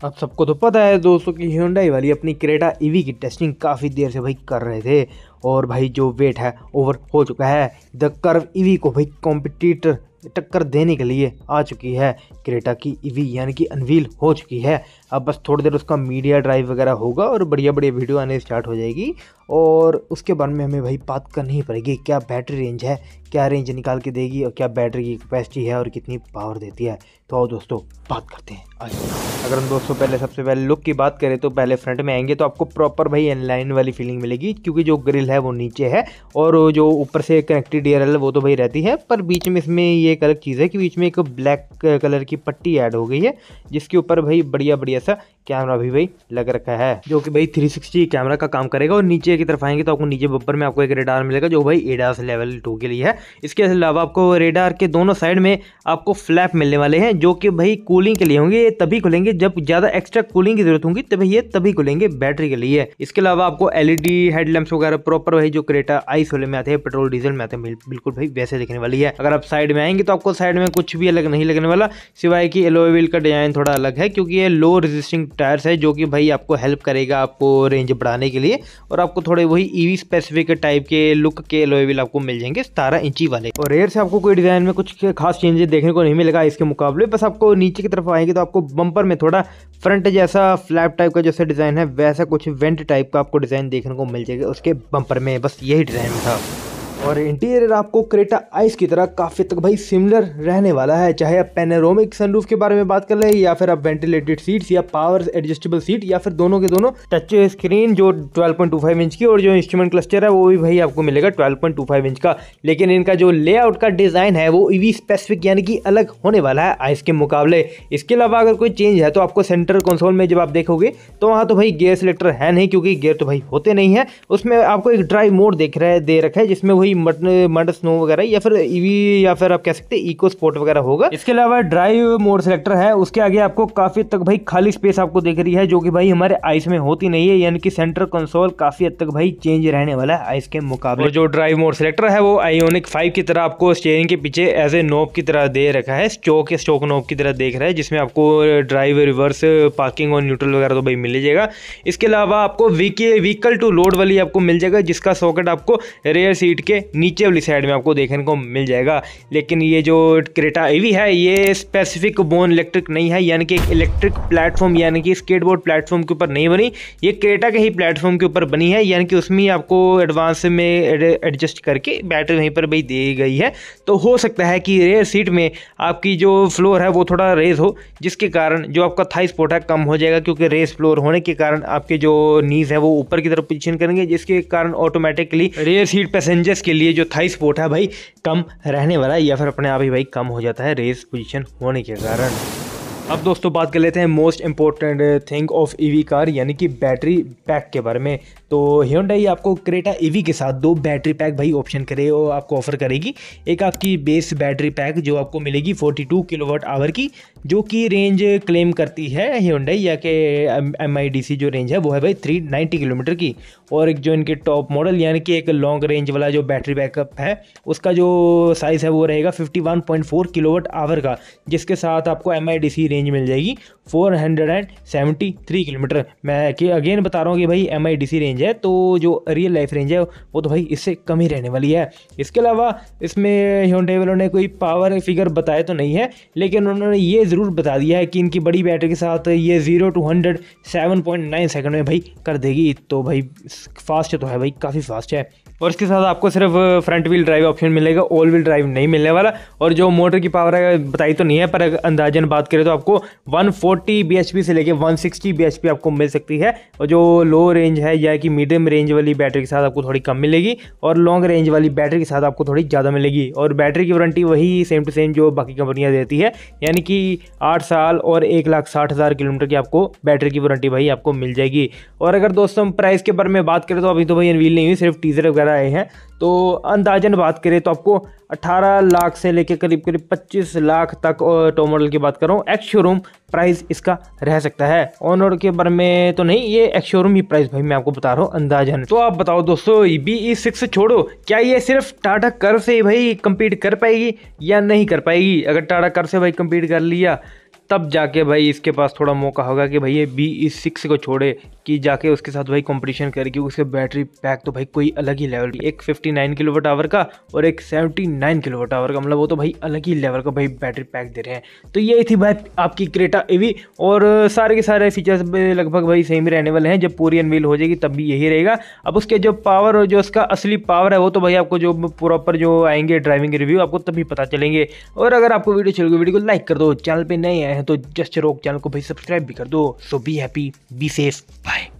अब सबको तो पता है दोस्तों कि Hyundai वाली अपनी क्रेटा ईवी की टेस्टिंग काफ़ी देर से भाई कर रहे थे और भाई जो वेट है ओवर हो चुका है। द कर्व ईवी को भाई कॉम्पिटिटर टक्कर देने के लिए आ चुकी है क्रेटा की ईवी, यानी कि अनवील हो चुकी है। अब बस थोड़ी देर उसका मीडिया ड्राइव वगैरह होगा और बढ़िया बढ़िया वीडियो आने स्टार्ट हो जाएगी और उसके बारे में हमें भाई बात करनी ही पड़ेगी। क्या बैटरी रेंज है, क्या रेंज निकाल के देगी और क्या बैटरी की कैपेसिटी है और कितनी पावर देती है। तो आओ दोस्तों बात करते हैं आज। अगर हम दोस्तों सबसे पहले लुक की बात करें तो पहले फ्रंट में आएंगे तो आपको प्रॉपर भाई इनलाइन वाली फीलिंग मिलेगी, क्योंकि जो ग्रिल है वो नीचे है और जो ऊपर से कनेक्टेड DRL वो तो भाई रहती है, पर बीच में इसमें ये एक अलग चीज़ है कि बीच में एक ब्लैक कलर की पट्टी ऐड हो गई है जिसके ऊपर भाई बढ़िया बढ़िया सा कैमरा भी भाई लग रखा है, जो कि भाई 360 कैमरा का काम करेगा। और नीचे की तरफ आएंगे तो आपको नीचे बम्पर में आपको एक रेडार मिलेगा जो भाई एडास लेवल 2 के लिए है। इसके अलावा आपको रेडार के दोनों साइड में आपको फ्लैप मिलने वाले हैं जो कि भाई कूलिंग के लिए होंगे। ये तभी खुलेंगे जब ज़्यादा एक्स्ट्रा कूलिंग की जरूरत होगी, तभी ये तभी खुलेंगे बैटरी के लिए। इसके अलावा आपको LED हेडलैम्प्स वगैरह प्रॉपर भाई जो क्रेटा आइस वाले में आते हैं, पेट्रोल डीजल में आते हैं, बिल्कुल भाई वैसे दिखने वाली है। अगर आप साइड में आएंगे तो आपको साइड में कुछ भी अलग नहीं लगने वाला, सिवाय कि एलॉय व्हील का डिजाइन थोड़ा अलग है, क्योंकि ये लो रेजिस्टिंग टायर्स है जो कि भाई आपको हेल्प करेगा आपको रेंज बढ़ाने के लिए। और आपको थोड़े वही ईवी स्पेसिफिक टाइप के लुक के एलॉय व्हील आपको मिल जाएंगे 17 इंची वाले। और रेयर से आपको कोई डिजाइन में कुछ खास चेंजेस देखने को नहीं मिलेगा इसके मुकाबले। बस आपको नीचे की तरफ आएंगे तो आपको बम्पर में थोड़ा फ्रंट जैसा फ्लैप टाइप का जैसा डिजाइन है वैसा कुछ वेंट टाइप का आपको डिजाइन देखने को मिल जाएगा उसके बम्पर में। बस यही डिजाइन था। और इंटीरियर आपको क्रेटा आइस की तरह काफ़ी तक भाई सिमिलर रहने वाला है, चाहे आप पैनोरामिक सनरूफ के बारे में बात कर रहे हैं या फिर आप वेंटिलेटेड सीट्स या पावर एडजस्टेबल सीट या फिर दोनों के दोनों टच स्क्रीन जो 12.25 इंच की, और जो इंस्ट्रूमेंट क्लस्टर है वो भी भाई आपको मिलेगा 12.25 इंच का। लेकिन इनका जो लेआउट का डिज़ाइन है वो ईवी स्पेसिफिक यानी कि अलग होने वाला है आइस के मुकाबले। इसके अलावा अगर कोई चेंज है तो आपको सेंटर कंसोल में जब आप देखोगे तो वहाँ तो भाई गियर सिलेक्टर है नहीं, क्योंकि गियर तो भाई होते नहीं है। उसमें आपको एक ड्राइव मोड दे रखा है जिसमें वही मड स्नो वगैरह या फिर ईवी या फिर आप कह सकते हैं इको स्पोर्ट वगैरह होगा। इसके अलावा ड्राइव मोड सिलेक्टर है, उसके आगे आपको काफी तक भाई खाली स्पेस आपको दिख रही है जो कि भाई हमारे आइस में होती नहीं है, यानी कि सेंटर कंसोल काफी हद तक भाई चेंज रहने वाला है आइस के मुकाबले। और जो ड्राइव मोड सिलेक्टर है वो आयोनिक 5 की तरह आपको स्टीयरिंग के पीछे एज ए नोब की तरह दे रखा है, स्टोक नोब की तरह देख रहा है, जिसमें आपको ड्राइव, रिवर्स, पार्किंग और न्यूट्रल वगैरह तो भाई मिल जाएगा। इसके अलावा आपको व्हीकल टू लोड वाली आपको मिल जाएगा, जिसका सॉकेट आपको रेयर सीट के नीचे वाली साइड में आपको देखने को मिल जाएगा। लेकिन ये जो क्रेटा ईवी है ये स्पेसिफिक बोन इलेक्ट्रिक नहीं है, यानी कि एक इलेक्ट्रिक प्लेटफॉर्म यानी कि स्केटबोर्ड प्लेटफॉर्म के ऊपर नहीं बनी, ये क्रेटा के ही प्लेटफॉर्म के ऊपर बनी है, यानी कि उसमें आपको एडवांस में एडजस्ट करके बैटरी वहीं पर भाई दी गई है। तो हो सकता है कि रेयर सीट में आपकी जो फ्लोर है वो थोड़ा रेज हो, जिसके कारण जो आपका थाई सपोर्ट है कम हो जाएगा, क्योंकि रेस फ्लोर होने के कारण आपके जो नीज है वो ऊपर की तरफ पोजीशन करेंगे, जिसके कारण ऑटोमेटिकली रेयर सीट पैसेंजर्स के लिए जो थाई सपोर्ट है भाई कम रहने वाला है, या फिर अपने आप ही भाई कम हो जाता है रेस पोजीशन होने के कारण। अब दोस्तों बात कर लेते हैं most important thing of EV car, यानी कि बैटरी पैक के बारे में। तो Hyundai आपको क्रेटा ईवी के साथ 2 बैटरी पैक भाई ऑप्शन करे और आपको ऑफर करेगी। एक आपकी बेस बैटरी पैक जो आपको मिलेगी 42 किलोवाट आवर की, जो कि रेंज क्लेम करती है Hyundai, या कि MIDC जो रेंज है वो है भाई 390 किलोमीटर की। और एक जो इनके टॉप मॉडल यानी कि एक लॉन्ग रेंज वाला जो बैटरी बैकअप है उसका जो साइज़ है वो रहेगा 51.4 किलोवाट आवर का, जिसके साथ आपको MIDC रेंज मिल जाएगी 473 किलोमीटर। मैं कि अगेन बता रहा हूँ कि भाई MIDC रेंज है, तो जो रियल लाइफ रेंज है वो तो भाई इससे कम ही रहने वाली है। इसके अलावा इसमें Hyundai वालों ने कोई पावर फिगर बताया तो नहीं है, लेकिन उन्होंने ये ज़रूर बता दिया है कि इनकी बड़ी बैटरी के साथ ये 0 to 100 7.9 सेकंड में भाई कर देगी। तो भाई फास्ट तो है भाई, काफ़ी फास्ट है। और इसके साथ आपको सिर्फ फ्रंट व्हील ड्राइव ऑप्शन मिलेगा, ऑल व्हील ड्राइव नहीं मिलने वाला। और जो मोटर की पावर है बताई तो नहीं है, पर अंदाजन बात करें तो आपको 140 bhp से लेके 160 bhp आपको मिल सकती है। और जो लो रेंज है या कि मीडियम रेंज वाली बैटरी के साथ आपको थोड़ी कम मिलेगी, और लॉन्ग रेंज वाली बैटरी के साथ आपको थोड़ी ज़्यादा मिलेगी। और बैटरी की वारंटी वही सेम टू सेम जो बाकी कंपनियाँ देती है, यानी कि 8 साल और 1,60,000 किलोमीटर की आपको बैटरी की वारंटी भाई आपको मिल जाएगी। और अगर दोस्तों प्राइस के बारे में बात करें तो अभी तो भाई अनवील नहीं हुई, सिर्फ टीजर वगैरह आए हैं। तो अंदाजन बात करें तो आपको 18 लाख से लेकर करीब 25 लाख तक, और टॉप मॉडल की बात कर रहा हूँ, एक्स शोरूम प्राइस इसका रह सकता है। ऑन रोड के बारे में तो नहीं, ये एक्स शोरूम ही प्राइस भाई मैं आपको बता रहा हूँ अंदाजन। तो आप बताओ दोस्तों, BE6 छोड़ो, क्या ये सिर्फ टाटा कर्व से भाई कम्पीट कर पाएगी या नहीं कर पाएगी? अगर टाटा कर्व से भाई कम्पीट कर लिया तब जाके भाई इसके पास थोड़ा मौका होगा कि भाई ये BE6 को छोड़े कि जाके उसके साथ भाई कंपटीशन करे, क्योंकि उसके बैटरी पैक तो भाई कोई अलग ही लेवल, एक 59 किलोवाट आवर का और एक 79 किलोवाट आवर का, मतलब वो तो भाई अलग ही लेवल का भाई बैटरी पैक दे रहे हैं। तो ये थी भाई आपकी क्रेटा ईवी, और सारे के सारे फीचर्स लगभग भाई सेम ही रहने वाले हैं। जब पूरी अनवील हो जाएगी तब भी यही रहेगा। अब उसके जो पावर और जो उसका असली पावर है वो तो भाई आपको जो प्रॉपर जो आएंगे ड्राइविंग रिव्यू आपको तभी पता चलेंगे। और अगर आपको वीडियो चल गई, वीडियो को लाइक कर दो, चैनल पे नए आए हैं तो जस्ट रोक चैनल को भाई सब्सक्राइब भी कर दो। So be happy, be safe, bye.